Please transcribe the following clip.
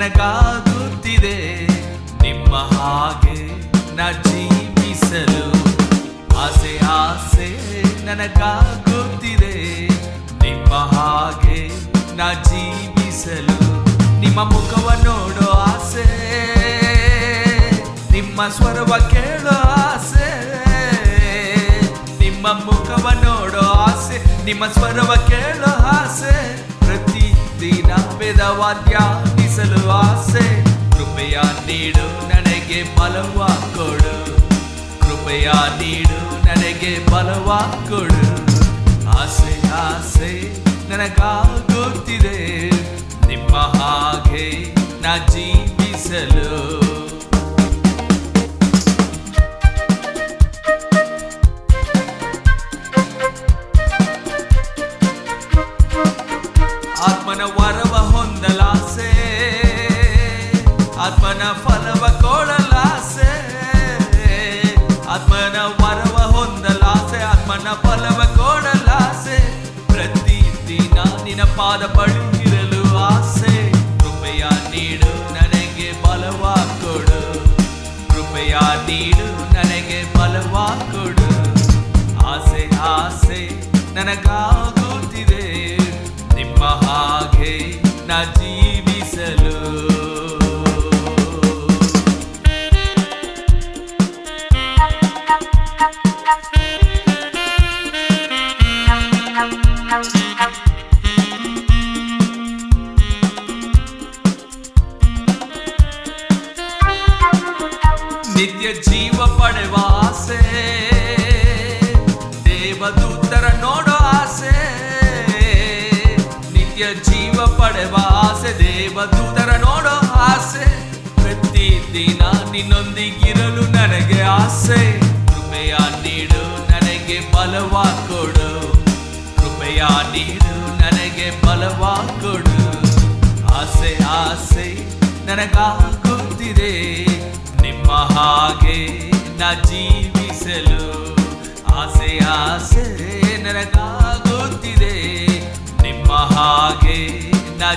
ನನಗಾಗುತ್ತಿದೆ ನಿಮ್ಮ ಹಾಗೆ ನಾ ಜೀವಿಸಲು. ಆಸೆ ಆಸೆ ನನಗಾಗುತ್ತಿದೆ ನಿಮ್ಮ ಹಾಗೆ ನಾ ಜೀವಿಸಲು. ನಿಮ್ಮ ಮುಖವ ನೋಡೋ ಆಸೆ, ನಿಮ್ಮ ಸ್ವರವ ಕೇಳೋ ಆಸೆ, ನಿಮ್ಮ ಮುಖವ ನೋಡೋ ಆಸೆ, ನಿಮ್ಮ ಸ್ವರವ ಕೇಳೋ ಆಸೆ, ಪ್ರತಿದಿನ ವೇದವ ಧ್ಯಾನಿಸಲು ಆಸೆ. ಕೃಪೆಯ ನೀಡು ನನಗೆ ಬಲವ ಕೊಡು, ಕೃಪೆಯ ನೀಡು ನನಗೆ ಬಲವ ಕೊಡು. ಆಸೆ ಆಸೆ ನನಗಾಗುತ್ತಿದೆ ನಿಮ್ಮ ಹಾಗೆ ನಾ ಜೀವಿಸಲು. ಆತ್ಮನ ವರವ ಹೊಂದಲಾಸೆ, ಆತ್ಮನ ಫಲವ ಕೊಡಲಾಸೆ, ಆತ್ಮನ ವರವ ಹೊಂದಲಾಸೆ, ಆತ್ಮನ ಫಲವ ಕೊಡಲಾಸೆ, ಪ್ರತಿದಿನ ನಿನ್ನ ಪಾದ ಬಳಿಯಿರಲು ಆಸೆ. ಕೃಪೆಯ ನೀಡು ನನಗೆ ಬಲವ ಕೊಡು, ಕೃಪೆಯ ನೀಡು ನನಗೆ ಬಲವ ಕೊಡು. ಆಸೆ ಆಸೆ ನನಗಾಗುತ್ತಿದೆ ನಿಮ್ಮ ಹಾಗೆ ನಾ ಜೀವಿಸಲು. ನಿತ್ಯ ಜೀವ ಪಡೆವ ಆಸೆ, ದೇವದೂತರ ನೋಡೋ ಆಸೆ, ನಿತ್ಯ ಜೀವ ಪಡೆವ ಆಸೆ, ದೇವದೂತರ ನೋಡೋ ಆಸೆ, ಪ್ರತಿದಿನ ನಿನ್ನೊಂದಿಗಿರಲು ನನಗೆ ಆಸೆ. ಕೃಪೆಯ ನೀಡು ನನಗೆ ಬಲವ ಕೊಡು, ಕೃಪೆಯ ನೀಡು ನನಗೆ ಬಲವ ಕೊಡು. ಆಸೆ ಆಸೆ ನನಗಾಗುತ್ತಿದೆ ನಿಮ್ಮ ಹಾಗೆ ನಾ ಜೀವಿಸಲು. ಆಸೆ ಆಸೆ ನನಗಾಗುತ್ತಿದೆ ನಿಮ್ಮ ಹಾಗೆ ನಾ